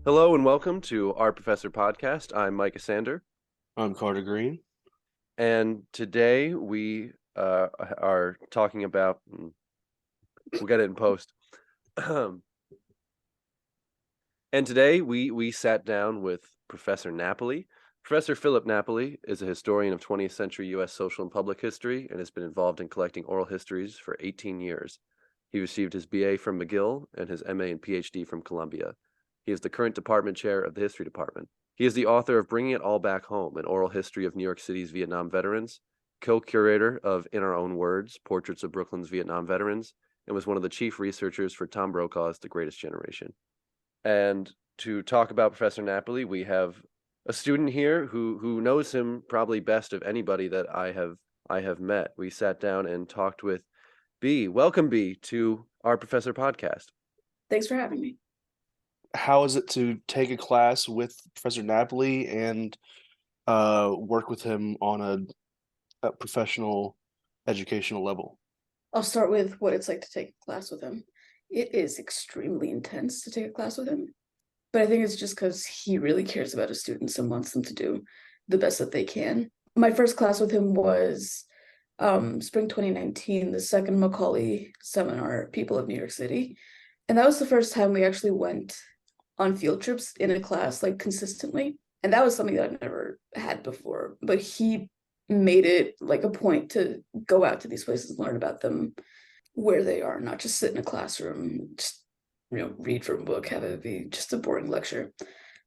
Hello and welcome to our Professor podcast. I'm Micah Sander, I'm Carter Green. and today we are talking about. We'll get it in post. And today we sat down with Professor Napoli. Professor Philip Napoli is a historian of 20th century U.S. social and public history and has been involved in collecting oral histories for 18 years. He received his BA from McGill and his MA and PhD from Columbia. He is the current department chair of the history department. He is the author of Bringing It All Back Home, an oral history of New York City's Vietnam veterans, co-curator of In Our Own Words, Portraits of Brooklyn's Vietnam Veterans, and was one of the chief researchers for Tom Brokaw's The Greatest Generation. And to talk about Professor Napoli, we have a student here who knows him probably best of anybody that I have met. We sat down and talked with B. Welcome, B, to our Professor podcast. Thanks for having me. How is it to take a class with Professor Napoli and work with him on a professional educational level? I'll start with what it's like to take a class with him. It is extremely intense to take a class with him, but I think it's just because he really cares about his students and wants them to do the best that they can. My first class with him was spring 2019, the second Macaulay seminar, People of New York City. And that was the first time we actually went on field trips in a class, like consistently. And that was something that I've never had before, but he made it like a point to go out to these places and learn about them where they are, not just sit in a classroom, just read from a book, have it be just a boring lecture.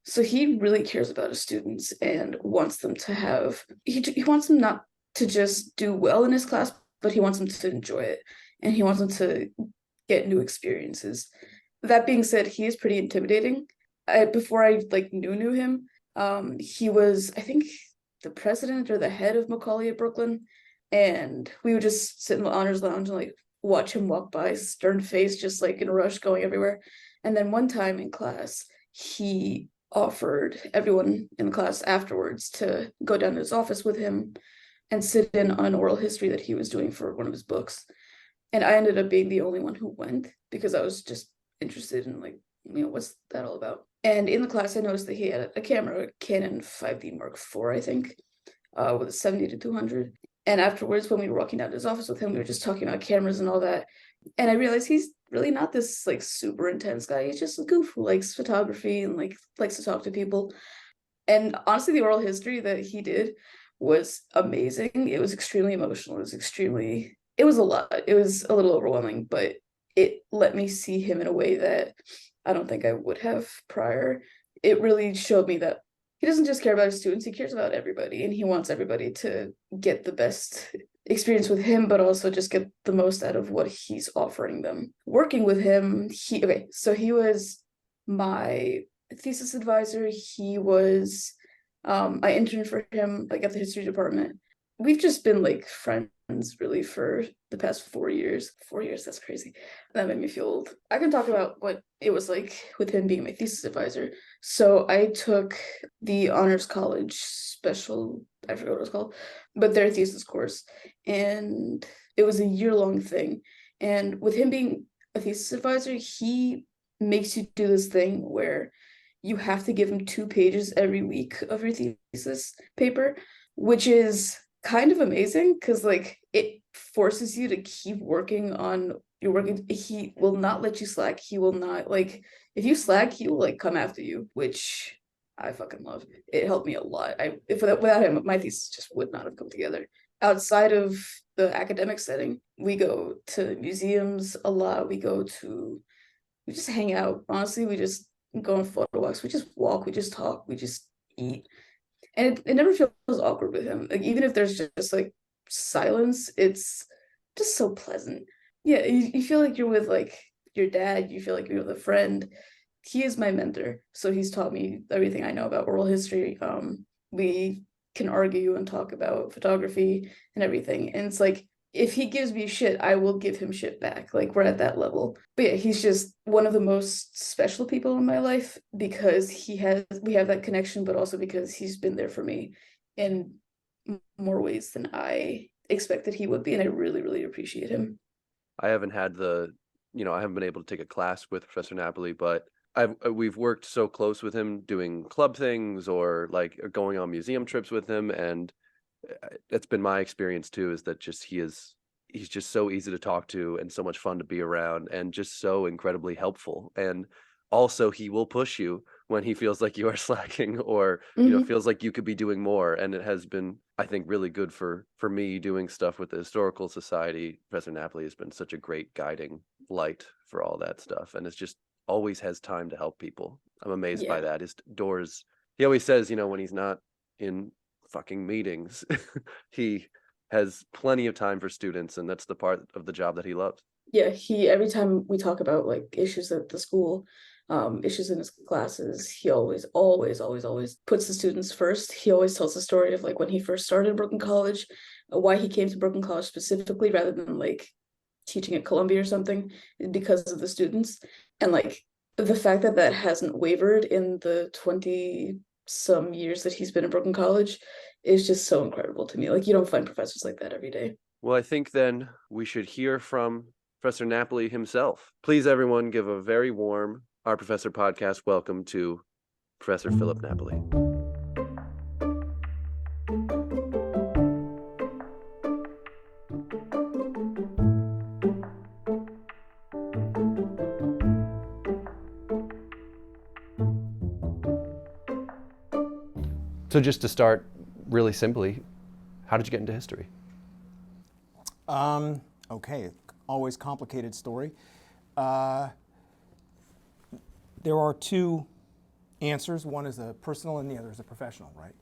So he really cares about his students and wants them to have, he wants them not to just do well in his class, but he wants them to enjoy it. And he wants them to get new experiences. That being said, he is pretty intimidating. Before I knew him, he was, I think, the president or the head of Macaulay at Brooklyn, and we would just sit in the honors lounge and watch him walk by, stern face, just in a rush, going everywhere. And then one time in class, he offered everyone in the class afterwards to go down to his office with him and sit in on an oral history that he was doing for one of his books. And I ended up being the only one who went because I was just interested in what's that all about. And in the class, I noticed that he had a camera, a Canon 5D Mark IV, I think, with a 70 to 200. And afterwards, when we were walking down to his office with him, we were just talking about cameras and all that. And I realized he's really not this super intense guy. He's just a goof who likes photography and likes to talk to people. And honestly, the oral history that he did was amazing. It was extremely emotional. It was a lot. It was a little overwhelming, but it let me see him in a way that I don't think I would have prior. It really showed me that he doesn't just care about his students, he cares about everybody, and he wants everybody to get the best experience with him, but also just get the most out of what he's offering them. Working with him, so he was my thesis advisor. He was, I interned for him at the history department. We've just been friends really for the past 4 years. 4 years, that's crazy. That made me feel old. I can talk about what it was like with him being my thesis advisor. So I took the honors college special, I forgot what it was called, but their thesis course. And it was a year-long thing. And with him being a thesis advisor, he makes you do this thing where you have to give him 2 pages every week of your thesis paper, which is kind of amazing because it forces you to keep working on your work. He will not let you slack. He will not if you slack, he will come after you, which I fucking love. It helped me a lot. Without him, my thesis just would not have come together. Outside of the academic setting, we go to museums a lot. We just hang out. Honestly, we just go on photo walks. We just walk. We just talk. We just eat. And it never feels awkward with him. Even if there's just silence, it's just so pleasant. Yeah, you feel like you're with your dad, you feel like you're with a friend. He is my mentor, so he's taught me everything I know about oral history. We can argue and talk about photography and everything. And it's if he gives me shit, I will give him shit back. We're at that level. But yeah, he's just one of the most special people in my life because we have that connection, but also because he's been there for me in more ways than I expected he would be. And I really, really appreciate him. I haven't had I haven't been able to take a class with Professor Napoli, but we've worked so close with him doing club things or like going on museum trips with him, and that's been my experience too. Is that just he's just so easy to talk to and so much fun to be around and just so incredibly helpful. And also, he will push you when he feels like you are slacking or Hmm. feels like you could be doing more. And it has been, I think, really good for me doing stuff with the Historical Society. Professor Napoli has been such a great guiding light for all that stuff, and it's just always has time to help people. I'm amazed by Yeah. that. His doors, he always says, when he's not in fucking meetings, he has plenty of time for students, and that's the part of the job that he loves. Yeah, every time we talk about like issues at the school, issues in his classes, he always puts the students first. He always tells the story of like when he first started Brooklyn College, why he came to Brooklyn College specifically rather than like teaching at Columbia or something, because of the students. And like the fact that that hasn't wavered in the 20 some years that he's been at Brooklyn College is just so incredible to me. Like you don't find professors like that every day. Well, I think then we should hear from Professor Napoli himself. Please, everyone, give a very warm Our Professor podcast welcome to Professor Philip Napoli. So just to start really simply, how did you get into history? Okay, always complicated story. There are two answers. One is a personal and the other is a professional, right?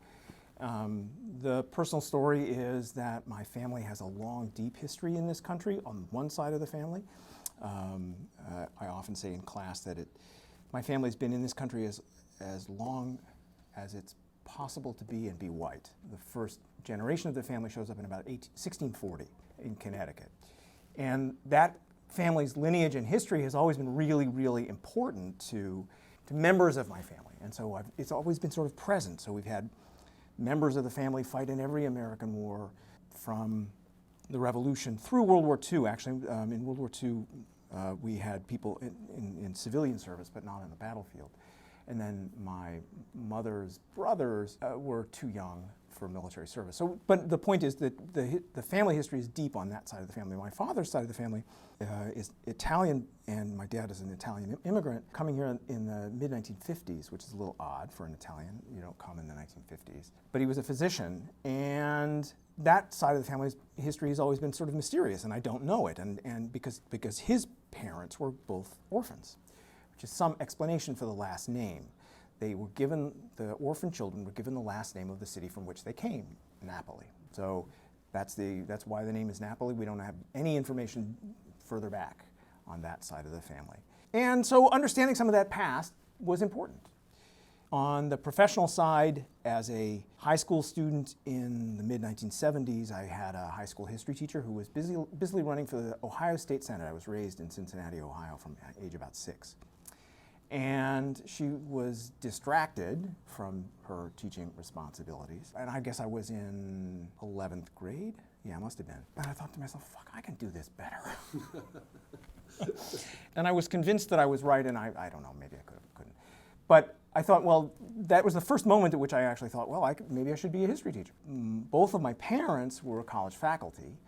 The personal story is that my family has a long, deep history in this country on one side of the family. I often say in class that my family's been in this country as long as it's possible to be and be white. The first generation of the family shows up in about 1640 in Connecticut. And that family's lineage and history has always been really, really important to members of my family. And so it's always been sort of present. So we've had members of the family fight in every American war from the Revolution through World War II. Actually, in World War II, we had people in civilian service, but not on the battlefield. And then my mother's brothers were too young for military service. So, but the point is that the family history is deep on that side of the family. My father's side of the family is Italian, and my dad is an Italian immigrant coming here in the mid-1950s, which is a little odd for an Italian. You don't come in the 1950s. But he was a physician, and that side of the family's history has always been sort of mysterious, and I don't know it, and because his parents were both orphans, which is some explanation for the last name. The orphan children were given the last name of the city from which they came, Napoli. So that's why the name is Napoli. We don't have any information further back on that side of the family. And so understanding some of that past was important. On the professional side, as a high school student in the mid-1970s, I had a high school history teacher who was busily running for the Ohio State Senate. I was raised in Cincinnati, Ohio from age about 6. And she was distracted from her teaching responsibilities. And I guess I was in 11th grade. Yeah, I must have been. And I thought to myself, fuck, I can do this better. And I was convinced that I was right, and I don't know, maybe I couldn't. But I thought, well, that was the first moment at which I actually thought, well, maybe I should be a history teacher. Both of my parents were college faculty.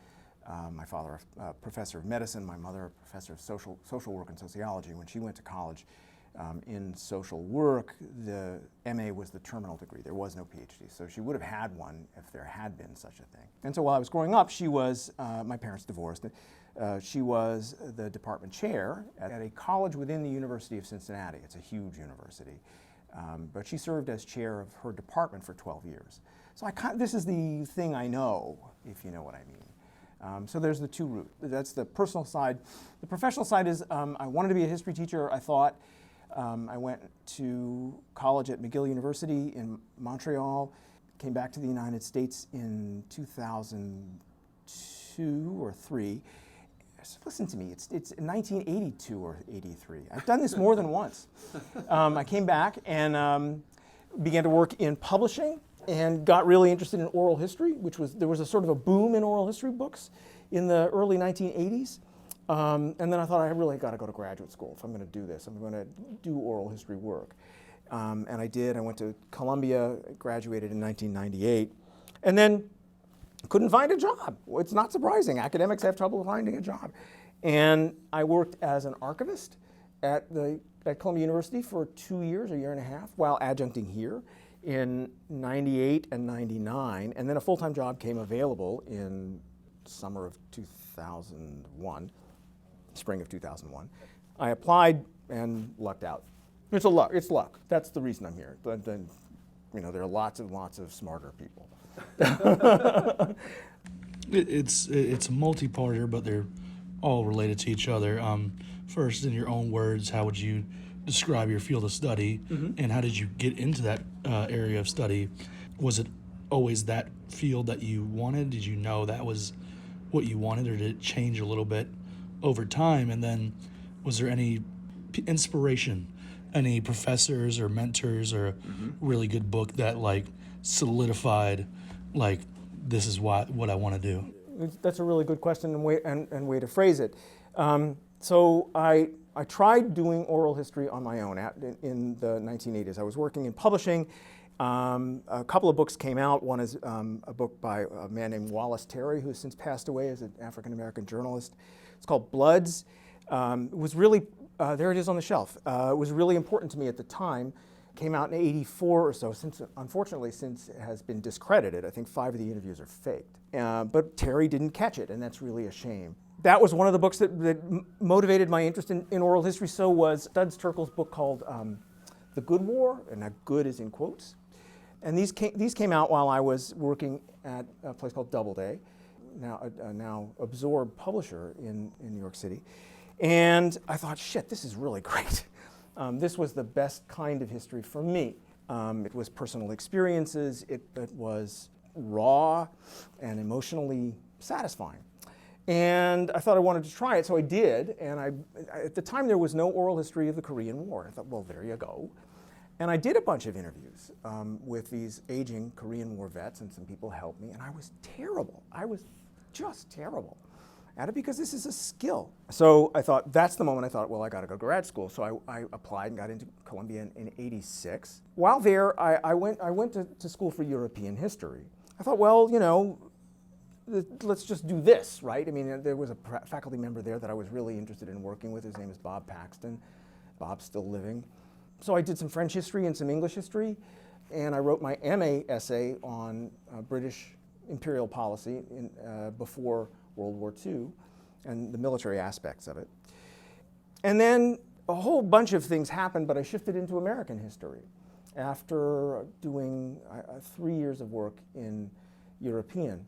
My father, a professor of medicine, my mother, a professor of social work and sociology. When she went to college, in social work, the MA was the terminal degree. There was no PhD. So she would have had one if there had been such a thing. And so while I was growing up, she was, my parents divorced, she was the department chair at a college within the University of Cincinnati. It's a huge university. But she served as chair of her department for 12 years. So this is the thing I know, if you know what I mean. So there's the two routes. That's the personal side. The professional side is I wanted to be a history teacher. I thought I went to college at McGill University in Montreal, came back to the United States in 2002 or 3. Listen to me, it's 1982 or 83. I've done this more than once. I came back and began to work in publishing and got really interested in oral history, there was a sort of a boom in oral history books in the early 1980s. And then I thought, I really got to go to graduate school if I'm going to do this. I'm going to do oral history work. And I did. I went to Columbia, graduated in 1998, and then couldn't find a job. It's not surprising. Academics have trouble finding a job. And I worked as an archivist at Columbia University for 2 years, a year and a half, while adjuncting here in 98 and 99. And then a full-time job came available in summer of 2001, spring of 2001. I applied and lucked out. It's luck. That's the reason I'm here. Then, there are lots and lots of smarter people. It's a multi-parter, but they're all related to each other. First, in your own words, how would you describe your field of study, and how did you get into that area of study? Was it always that field that you wanted? Did you know that was what you wanted, or did it change a little bit over time? And then, was there any inspiration, any professors or mentors, or a really good book that solidified this is what I want to do? That's a really good question and way to phrase it. So I tried doing oral history on my own in the 1980s. I was working in publishing. A couple of books came out. One is a book by a man named Wallace Terry, who has since passed away as an African-American journalist. It's called Bloods. It was really, there it is on the shelf. It was really important to me at the time. Came out in '84 or so. Unfortunately, since it has been discredited. I think 5 of the interviews are faked. But Terry didn't catch it, and that's really a shame. That was one of the books that motivated my interest in oral history. So was Studs Terkel's book called The Good War, and that good is in quotes. And these came out while I was working at a place called Doubleday, now absorbed publisher in New York City. And I thought, shit, this is really great. This was the best kind of history for me. It was personal experiences. It was raw and emotionally satisfying. And I thought I wanted to try it, so I did. And at the time, there was no oral history of the Korean War. I thought, well, there you go. And I did a bunch of interviews with these aging Korean War vets, and some people helped me. And I was terrible. I was just terrible at it because this is a skill. So I thought, that's the moment I thought, well, I got to go to grad school. So I applied and got into Columbia in '86. While there, I went to school for European history. I thought, well, let's just do this, right? I mean, there was a faculty member there that I was really interested in working with. His name is Bob Paxton. Bob's still living. So I did some French history and some English history, and I wrote my MA essay on British imperial policy before World War II and the military aspects of it. And then a whole bunch of things happened, but I shifted into American history after doing 3 years of work in European.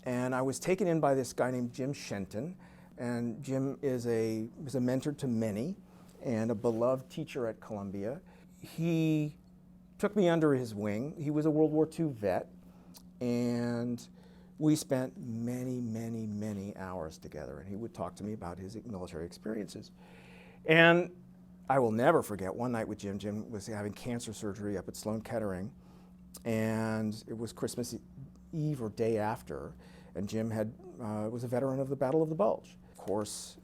And I was taken in by this guy named Jim Shenton, and Jim is a mentor to many and a beloved teacher at Columbia. He took me under his wing. He was a World War II vet, and we spent many, many, many hours together, and he would talk to me about his military experiences. And I will never forget one night with Jim. Jim was having cancer surgery up at Sloan Kettering, and it was Christmas Eve or day after, and Jim was a veteran of the Battle of the Bulge. Of course,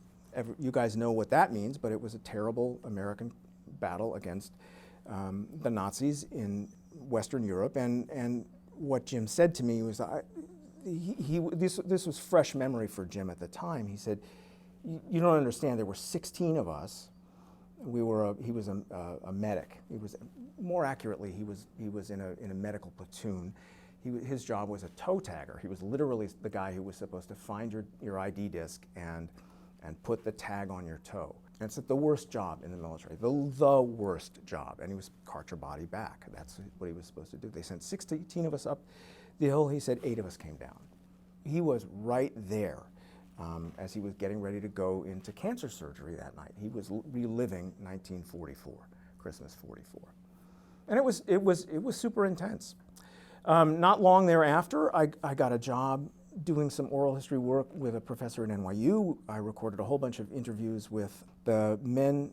you guys know what that means, but it was a terrible American battle against the Nazis in Western Europe. And what Jim said to me was, this was fresh memory for Jim at the time. He said, "You don't understand. There were 16 of us. He was a medic. More accurately, he was in a medical platoon. His job was a toe tagger. He was literally the guy who was supposed to find your ID disc and put the tag on your toe. And it's the worst job in the military, the worst job. And he was cart your body back. That's what he was supposed to do. They sent 16 of us up the hill. He said 8 of us came down. He was right there as he was getting ready to go into cancer surgery that night. He was reliving 1944, Christmas '44. And it was super intense. Not long thereafter, I got a job doing some oral history work with a professor at NYU. I recorded a whole bunch of interviews with the men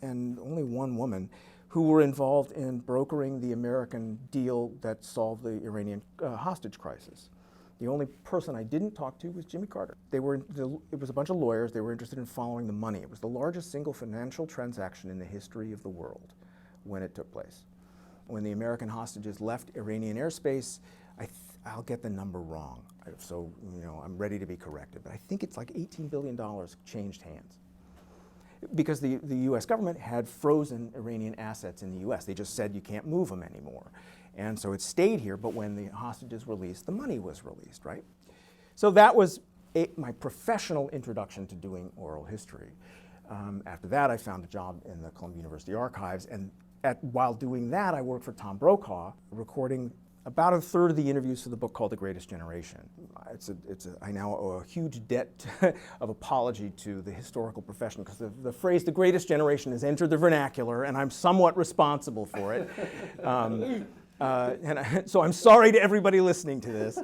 and only one woman who were involved in brokering the American deal that solved the Iranian hostage crisis. The only person I didn't talk to was Jimmy Carter. It was a bunch of lawyers. They were interested in following the money. It was the largest single financial transaction in the history of the world when it took place. When the American hostages left Iranian airspace, I'll get the number wrong, so I'm ready to be corrected, but I think it's like $18 billion changed hands. Because the US government had frozen Iranian assets in the US. They just said you can't move them anymore. And so it stayed here, but when the hostages released, the money was released, right? So that was my professional introduction to doing oral history. After that, I found a job in the Columbia University Archives, and while doing that, I worked for Tom Brokaw, recording about a third of the interviews for the book called The Greatest Generation. I now owe a huge debt of apology to the historical profession, because the phrase "the greatest generation" has entered the vernacular, and I'm somewhat responsible for it. So I'm sorry to everybody listening to this.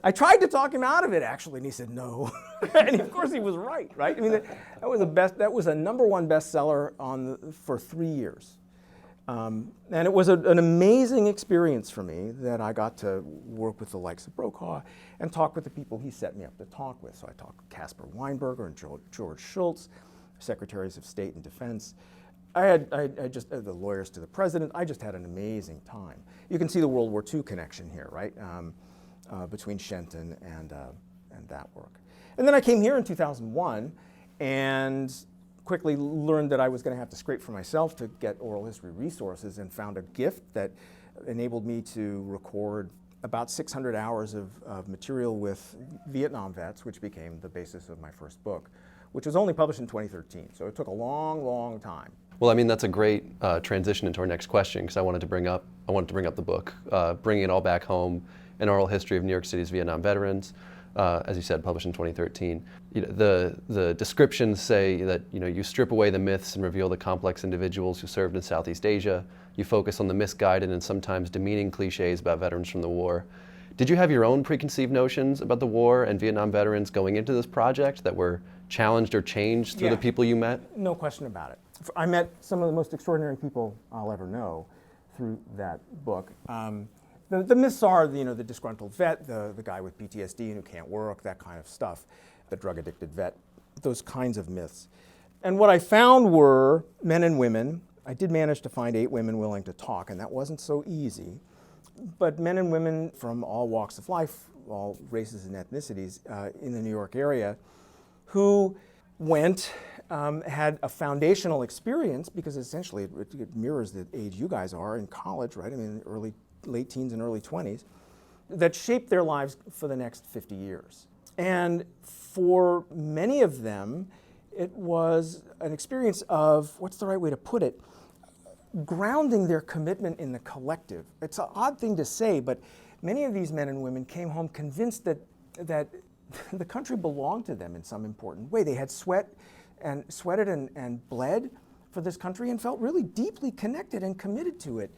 I tried to talk him out of it, actually, and he said no. And of course he was right? I mean, that was a #1 bestseller for 3 years. And it was an amazing experience for me that I got to work with the likes of Brokaw and talk with the people he set me up to talk with. So I talked with Caspar Weinberger and George Shultz, Secretaries of State and Defense. I just the lawyers to the president. I just had an amazing time. You can see the World War II connection here, right? Between Shenton and that work. And then I came here in 2001 and quickly learned that I was going to have to scrape for myself to get oral history resources, and found a gift that enabled me to record about 600 hours of material with Vietnam vets, which became the basis of my first book, which was only published in 2013. So it took a long, long time. Well, I mean, that's a great transition into our next question, because I wanted to bring up the book, Bringing It All Back Home, an oral history of New York City's Vietnam veterans. As you said, published in 2013. The descriptions say that you strip away the myths and reveal the complex individuals who served in Southeast Asia. You focus on the misguided and sometimes demeaning cliches about veterans from the war. Did you have your own preconceived notions about the war and Vietnam veterans going into this project that were challenged or changed through the people you met? No question about it. I met some of the most extraordinary people I'll ever know through that book. The myths are, the disgruntled vet, the guy with PTSD and who can't work, that kind of stuff, the drug-addicted vet, those kinds of myths. And what I found were men and women. I did manage to find 8 women willing to talk, and that wasn't so easy. But men and women from all walks of life, all races and ethnicities in the New York area, who went, had a foundational experience, because essentially it mirrors the age you guys are in college, right? I mean, late teens and early 20s, that shaped their lives for the next 50 years. And for many of them, it was an experience of, what's the right way to put it, grounding their commitment in the collective. It's an odd thing to say, but many of these men and women came home convinced that the country belonged to them in some important way. They had sweated and bled for this country and felt really deeply connected and committed to it,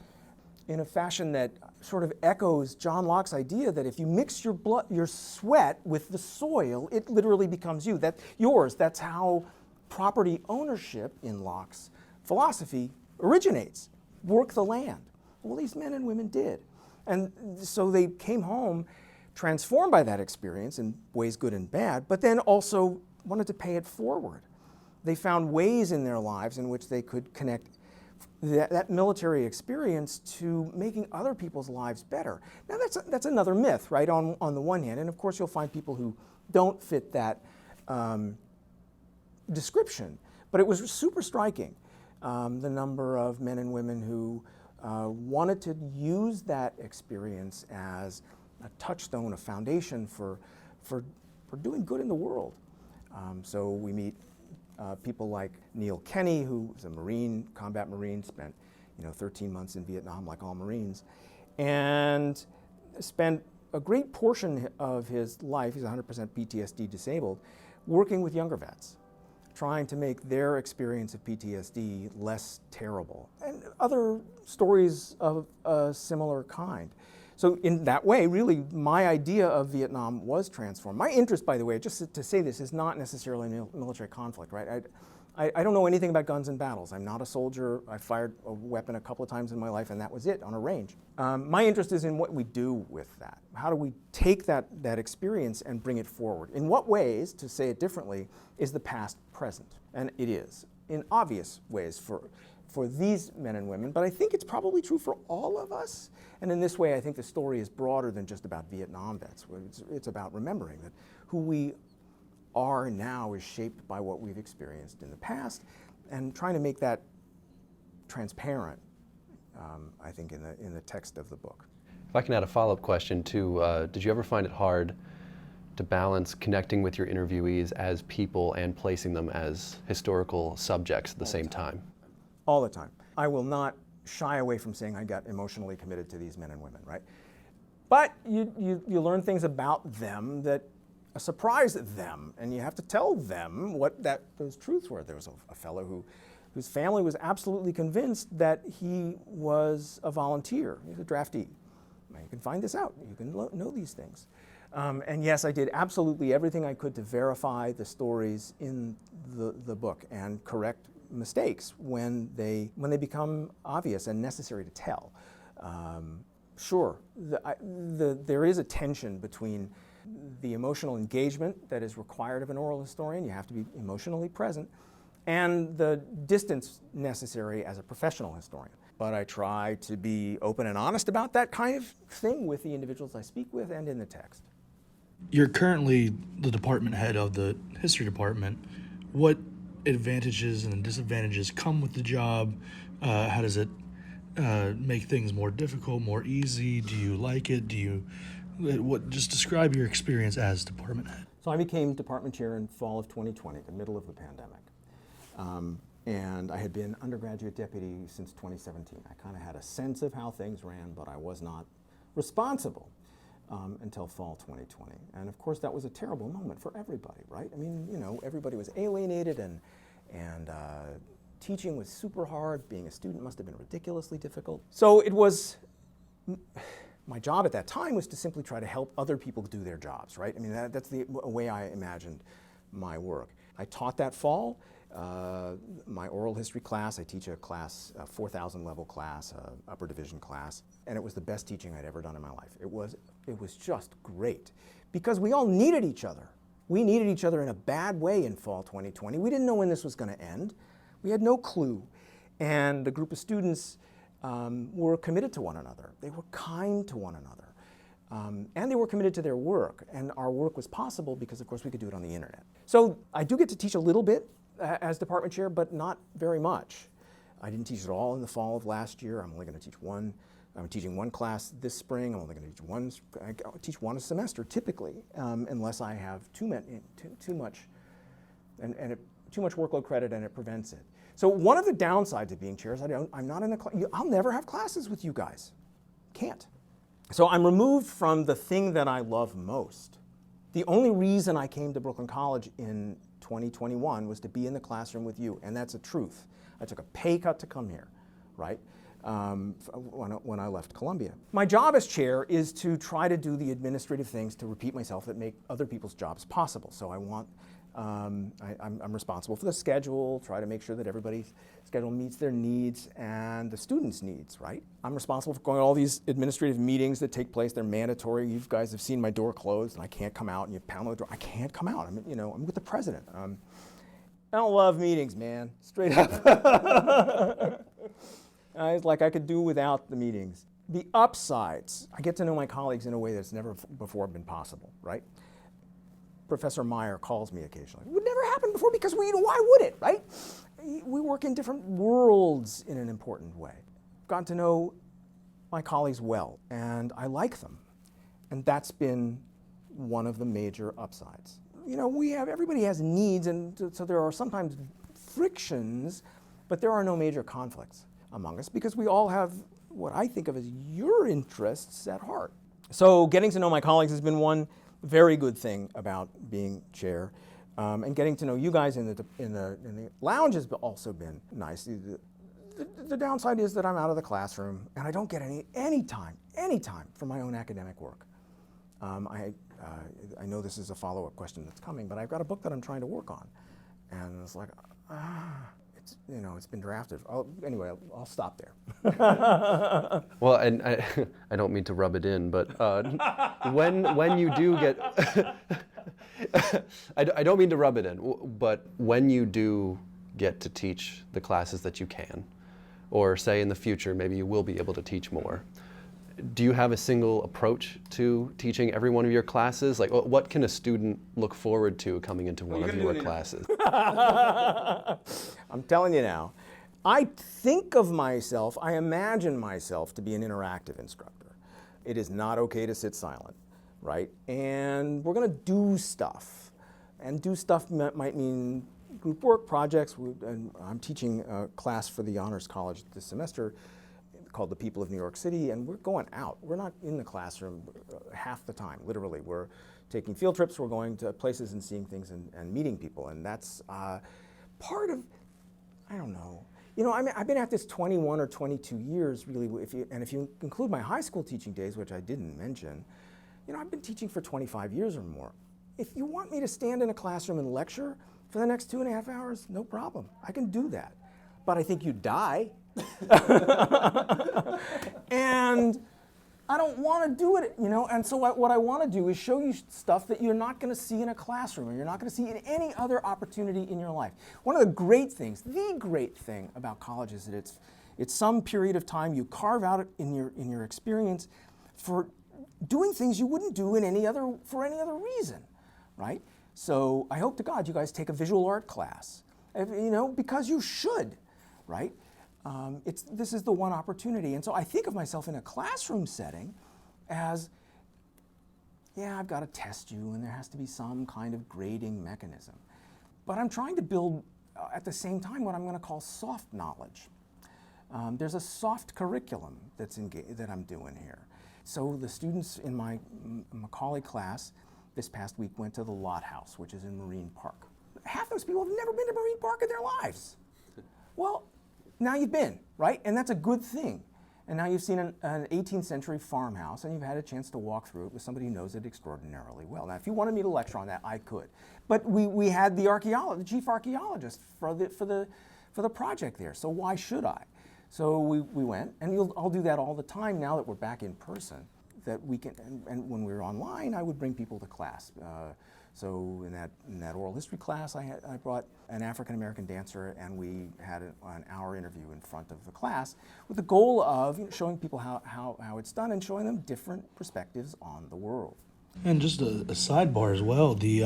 in a fashion that sort of echoes John Locke's idea that if you mix your sweat with the soil, it literally becomes you. That's yours. That's how property ownership in Locke's philosophy originates. Work the land. Well, these men and women did. And so they came home transformed by that experience in ways good and bad, but then also wanted to pay it forward. They found ways in their lives in which they could connect that military experience to making other people's lives better. Now that's another myth, right, on the one hand, and of course you'll find people who don't fit that description, but it was super striking, the number of men and women who wanted to use that experience as a touchstone, a foundation for doing good in the world. So we meet people like Neil Kenny, who was a Marine, combat Marine, spent 13 months in Vietnam like all Marines, and spent a great portion of his life, he's 100% PTSD disabled, working with younger vets, trying to make their experience of PTSD less terrible, and other stories of a similar kind. So in that way, really, my idea of Vietnam was transformed. My interest, by the way, just to say this, is not necessarily military conflict, right? I don't know anything about guns and battles. I'm not a soldier. I fired a weapon a couple of times in my life, and that was it on a range. My interest is in what we do with that. How do we take that experience and bring it forward? In what ways, to say it differently, is the past present? And it is, in obvious ways for these men and women, but I think it's probably true for all of us. And in this way, I think the story is broader than just about Vietnam vets. It's about remembering that who we are now is shaped by what we've experienced in the past, and trying to make that transparent, I think, in the text of the book. If I can add a follow-up question too, did you ever find it hard to balance connecting with your interviewees as people and placing them as historical subjects at the same time? All the time. I will not shy away from saying I got emotionally committed to these men and women, right? But you learn things about them that surprise them, and you have to tell them what those truths were. There was a fellow whose family was absolutely convinced that he was a volunteer. He was a draftee. Now, you can find this out. You can know these things. And yes, I did absolutely everything I could to verify the stories in the book and correct mistakes when they become obvious and necessary to tell. Sure, there is a tension between the emotional engagement that is required of an oral historian, you have to be emotionally present, and the distance necessary as a professional historian. But I try to be open and honest about that kind of thing with the individuals I speak with and in the text. You're currently the department head of the history department. What advantages and disadvantages come with the job? How does it make things more difficult, more easy? Do you like it? Just describe your experience as department head. So I became department chair in fall of 2020, the middle of the pandemic. And I had been undergraduate deputy since 2017. I kind of had a sense of how things ran, but I was not responsible until fall 2020. And of course, that was a terrible moment for everybody, right? I mean, everybody was alienated, and teaching was super hard. Being a student must have been ridiculously difficult. So it was, my job at that time was to simply try to help other people do their jobs, right? I mean, that's the way I imagined my work. I taught that fall. My oral history class, I teach a class, a 4,000 level class, upper division class, and it was the best teaching I'd ever done in my life. It was just great, because we all needed each other. We needed each other in a bad way in fall 2020. We didn't know when this was going to end. We had no clue. And the group of students were committed to one another. They were kind to one another. And they were committed to their work. And our work was possible because, of course, we could do it on the internet. So I do get to teach a little bit as department chair, but not very much. I didn't teach at all in the fall of last year. I'm only going to teach one. I'm teaching one class this spring. I'm only going to teach one a semester typically, unless I have too much workload credit and it prevents it. So one of the downsides of being chair is I'm not in a class. I'll never have classes with you guys. Can't. So I'm removed from the thing that I love most. The only reason I came to Brooklyn College in 2021 was to be in the classroom with you, and that's a truth. I took a pay cut to come here, right, when I left Columbia. My job as chair is to try to do the administrative things, to repeat myself, that make other people's jobs possible. So I'm responsible for the schedule, try to make sure that everybody's schedule meets their needs and the students' needs, right? I'm responsible for going to all these administrative meetings that take place. They're mandatory. You guys have seen my door closed, and I can't come out, and you pound on the door. I can't come out. I'm with the president. I don't love meetings, man, straight up. It's like I could do without the meetings. The upsides, I get to know my colleagues in a way that's never before been possible, right? Professor Meyer calls me occasionally. It would never happen before, because why would it, right? We work in different worlds in an important way. Got to know my colleagues well, and I like them. And that's been one of the major upsides. Everybody has needs, and so there are sometimes frictions, but there are no major conflicts among us, because we all have what I think of as your interests at heart. So getting to know my colleagues has been one very good thing about being chair, and getting to know you guys in the lounge has also been nice. The downside is that I'm out of the classroom and I don't get any time for my own academic work. I know this is a follow-up question that's coming, but I've got a book that I'm trying to work on, and it's like, It's, you know, it's been drafted. Anyway, I'll stop there. Well, and I don't mean to rub it in, but when you do get, I don't mean to rub it in, but when you do get to teach the classes that you can, or say in the future maybe you will be able to teach more, do you have a single approach to teaching every one of your classes? Like, what can a student look forward to coming into one of your classes? I'm telling you now, I think of myself, I imagine myself to be an interactive instructor. It is not okay to sit silent, right? And we're going to do stuff. And do stuff might mean group work, projects. And I'm teaching a class for the Honors College this semester called The People of New York City, and we're going out. We're not in the classroom half the time, literally. We're taking field trips, we're going to places and seeing things and meeting people, and that's part of, I don't know. You know, I've been at this 21 or 22 years, really, if you include my high school teaching days, which I didn't mention, you know, I've been teaching for 25 years or more. If you want me to stand in a classroom and lecture for the next 2.5 hours, no problem. I can do that. But I think you'd die. And I don't want to do it, you know, and so what I want to do is show you stuff that you're not going to see in a classroom, or you're not going to see in any other opportunity in your life. One of the great things, the great thing about college is that it's some period of time you carve out in your experience for doing things you wouldn't do for any other reason, right? So I hope to God you guys take a visual art class, you know, because you should, right? This is the one opportunity. And so I think of myself in a classroom setting as, yeah, I've got to test you and there has to be some kind of grading mechanism. But I'm trying to build, at the same time, what I'm going to call soft knowledge. There's a soft curriculum that I'm doing here. So the students in my Macaulay class this past week went to the Lot House, which is in Marine Park. Half those people have never been to Marine Park in their lives. Well, now you've been, right? And that's a good thing. And now you've seen an 18th century farmhouse, and you've had a chance to walk through it with somebody who knows it extraordinarily well. Now, if you wanted me to lecture on that, I could. But we had the chief archaeologist for the project there, so why should I? So we went, and I'll do that all the time now that we're back in person, that we can, and when we were online, I would bring people to class. So in that oral history class, I brought an African-American dancer, and we had an hour interview in front of the class with the goal of showing people how it's done and showing them different perspectives on the world. And just a sidebar as well, the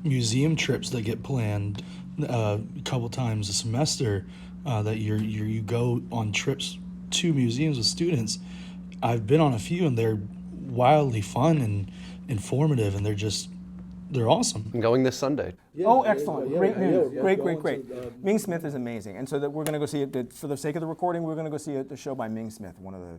museum trips that get planned a couple times a semester, that you go on trips to museums with students. I've been on a few, and they're wildly fun and informative, and they're awesome. I'm going this Sunday. Yeah, oh, excellent. Great news. Great. Ming Smith is amazing. And so that we're going to go see it, for the sake of the recording, we're going to go see the show by Ming Smith, one of the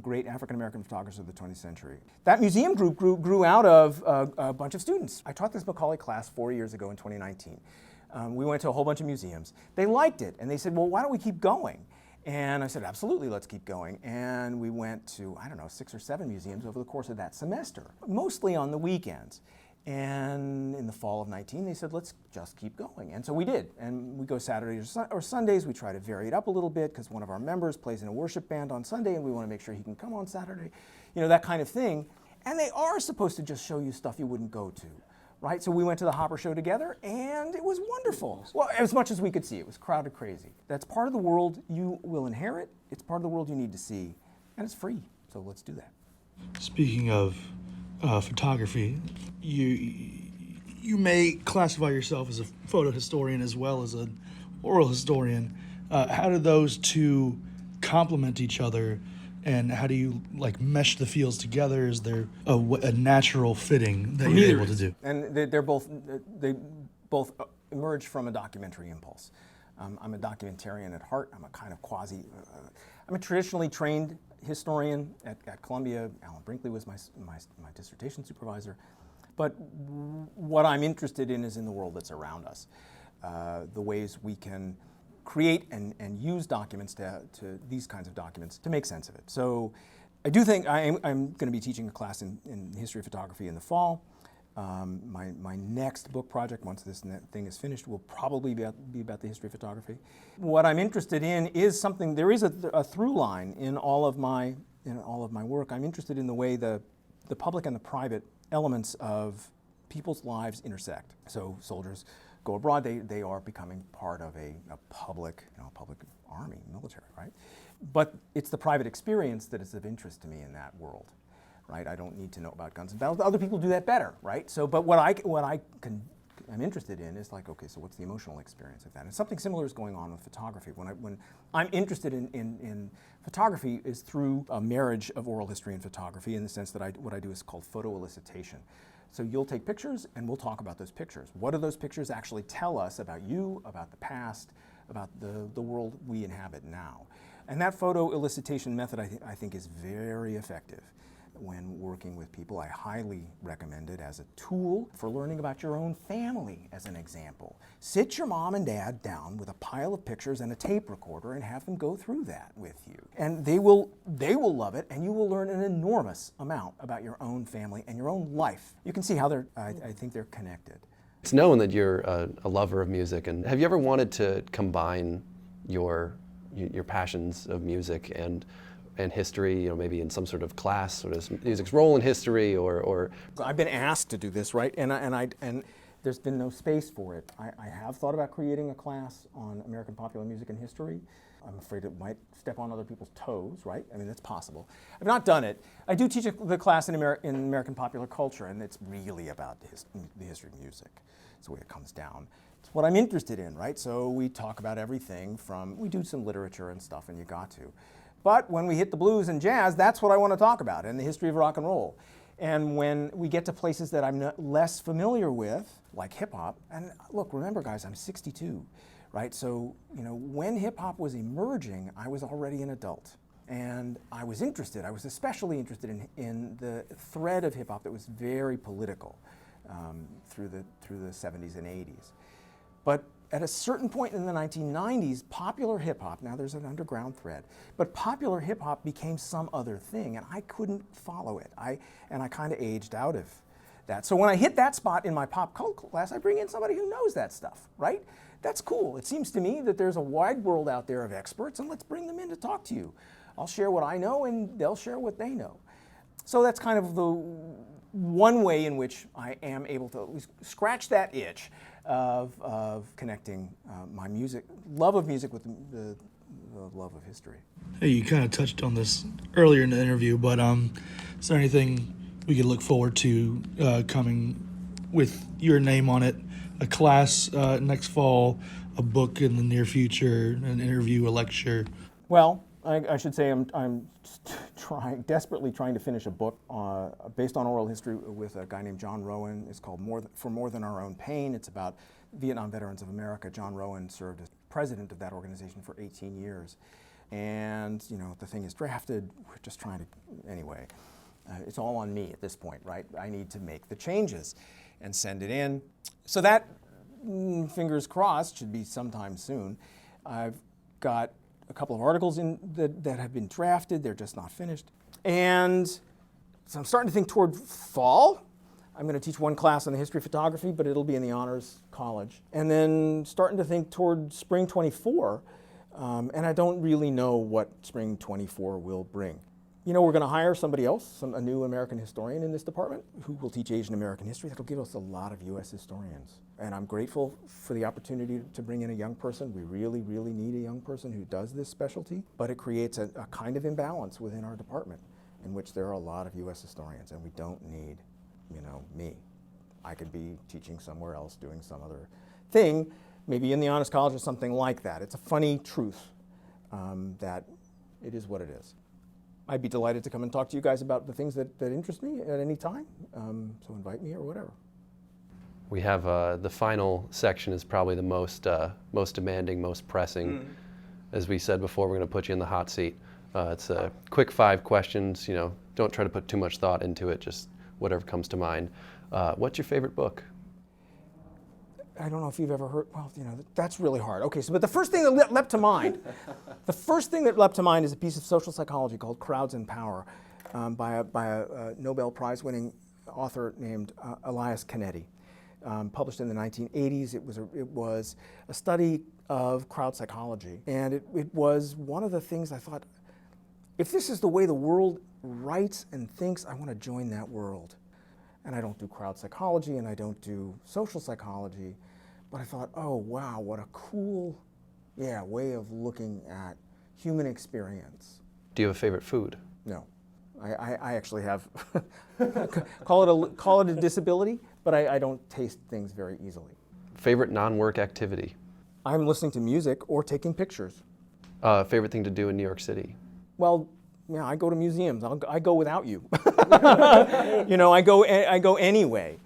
great African-American photographers of the 20th century. That museum group grew out of a bunch of students. I taught this Macaulay class 4 years ago in 2019. We went to a whole bunch of museums. They liked it, and they said, well, why don't we keep going? And I said, absolutely, let's keep going. And we went to, 6 or 7 museums over the course of that semester, mostly on the weekends. And in the fall of 19, they said, let's just keep going. And so we did. And we go Saturdays or Sundays. We try to vary it up a little bit because one of our members plays in a worship band on Sunday, and we want to make sure he can come on Saturday, that kind of thing. And they are supposed to just show you stuff you wouldn't go to, right? So we went to the Hopper Show together, and it was wonderful. Well, as much as we could see. It was crowded crazy. That's part of the world you will inherit. It's part of the world you need to see. And it's free. So let's do that. Speaking of photography, you may classify yourself as a photo historian as well as an oral historian. How do those two complement each other, and how do you mesh the fields together? Is there a natural fitting that you're able to do? And they both emerge from a documentary impulse. I'm a documentarian at heart. I'm a kind of I'm a traditionally trained historian at Columbia. Alan Brinkley was my dissertation supervisor. But what I'm interested in is in the world that's around us, the ways we can create and use documents to these kinds of documents to make sense of it. So I do think I'm going to be teaching a class in history of photography in the fall. My next book project, once this thing is finished, will probably be about the history of photography. What I'm interested in is something, there is a through line in all of my work. I'm interested in the way the public and the private elements of people's lives intersect. So soldiers go abroad, they are becoming part of a public, public army, military, right? But it's the private experience that is of interest to me in that world. Right? I don't need to know about guns and battles. Other people do that better, right? So, but what I'm interested in is like, okay, so what's the emotional experience of that? And something similar is going on with photography. When I'm interested in photography is through a marriage of oral history and photography, in the sense that what I do is called photo elicitation. So you'll take pictures and we'll talk about those pictures. What do those pictures actually tell us about you, about the past, about the world we inhabit now? And that photo elicitation method I think is very effective when working with people. I highly recommend it as a tool for learning about your own family, as an example. Sit your mom and dad down with a pile of pictures and a tape recorder and have them go through that with you. And they will love it, and you will learn an enormous amount about your own family and your own life. You can see how I think they're connected. It's known that you're a lover of music, and have you ever wanted to combine your passions of music and history, maybe in some sort of class, sort of music's role in history, or I've been asked to do this, right? And there's been no space for it. I have thought about creating a class on American popular music and history. I'm afraid it might step on other people's toes, right? I mean, that's possible. I've not done it. I do teach the class in American popular culture, and it's really about the history of music. It's the way it comes down. It's what I'm interested in, right? So we talk about everything we do some literature and stuff, and you got to. But when we hit the blues and jazz, that's what I want to talk about, and the history of rock and roll. And when we get to places that I'm less familiar with, like hip hop, and look, remember guys, I'm 62, right? So, when hip hop was emerging, I was already an adult. And I was especially interested in the thread of hip hop that was very political through the 70s and 80s. But at a certain point in the 1990s, popular hip-hop, now there's an underground thread, but popular hip-hop became some other thing, and I couldn't follow it. I kind of aged out of that. So when I hit that spot in my pop culture class, I bring in somebody who knows that stuff, right? That's cool. It seems to me that there's a wide world out there of experts, and let's bring them in to talk to you. I'll share what I know, and they'll share what they know. So that's kind of the one way in which I am able to at least scratch that itch of connecting my love of music with the love of history. Hey, you kind of touched on this earlier in the interview, but is there anything we could look forward to coming with your name on it? A class next fall, a book in the near future, an interview, a lecture? Well, I should say I'm desperately trying to finish a book based on oral history with a guy named John Rowan. It's called For More Than Our Own Pain. It's about Vietnam Veterans of America. John Rowan served as president of that organization for 18 years. And, the thing is drafted. We're just trying to, anyway. It's all on me at this point, right? I need to make the changes and send it in. So that, fingers crossed, should be sometime soon. I've got a couple of articles that have been drafted. They're just not finished. And so I'm starting to think toward fall. I'm going to teach one class on the history of photography, but it'll be in the honors college. And then starting to think toward spring 24. And I don't really know what spring 24 will bring. We're going to hire somebody else, a new American historian in this department who will teach Asian American history. That'll give us a lot of U.S. historians. And I'm grateful for the opportunity to bring in a young person. We really, really need a young person who does this specialty. But it creates a kind of imbalance within our department in which there are a lot of U.S. historians, and we don't need, me. I could be teaching somewhere else, doing some other thing, maybe in the Honors College or something like that. It's a funny truth that it is what it is. I'd be delighted to come and talk to you guys about the things that interest me at any time, so invite me or whatever. We have the final section is probably the most demanding, most pressing. As we said before, we're going to put you in the hot seat. It's a quick 5 questions. Don't try to put too much thought into it. Just whatever comes to mind. What's your favorite book? I don't know if you've ever heard. Well, that's really hard. Okay, but the first thing that leapt to mind, is a piece of social psychology called "Crowds and Power," by a Nobel Prize-winning author named Elias Canetti, published in the 1980s. It was a study of crowd psychology, and it was one of the things I thought, if this is the way the world writes and thinks, I want to join that world. And I don't do crowd psychology and I don't do social psychology, but I thought, oh wow, what a cool, way of looking at human experience. Do you have a favorite food? No, I actually have, call it a disability, but I don't taste things very easily. Favorite non-work activity? I'm listening to music or taking pictures. Favorite thing to do in New York City? Well, yeah, I go to museums. I go without you. I go anyway.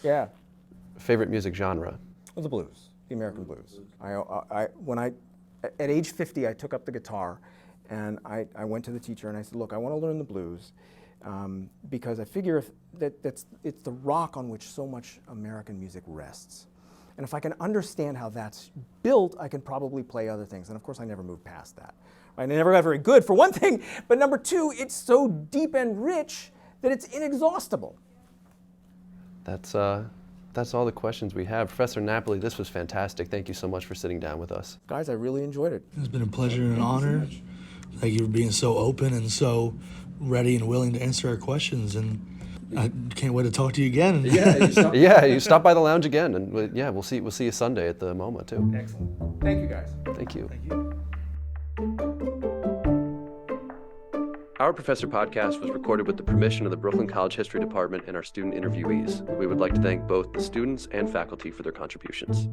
Yeah. Favorite music genre? The blues, the American blues. At age 50, I took up the guitar, and I went to the teacher and I said, look, I want to learn the blues because I figure it's the rock on which so much American music rests. And if I can understand how that's built, I can probably play other things. And of course, I never moved past that. Right? I never got very good, for one thing. But number two, it's so deep and rich that it's inexhaustible. That's all the questions we have. Professor Napoli, this was fantastic. Thank you so much for sitting down with us. Guys, I really enjoyed it. It's been a pleasure and an honor. Thank you for being so open and so ready and willing to answer our questions. And I can't wait to talk to you again. You stop by the lounge again, and we'll see you Sunday at the MoMA too. Excellent. Thank you, guys. Thank you. Thank you. Our Professor podcast was recorded with the permission of the Brooklyn College History Department and our student interviewees. We would like to thank both the students and faculty for their contributions.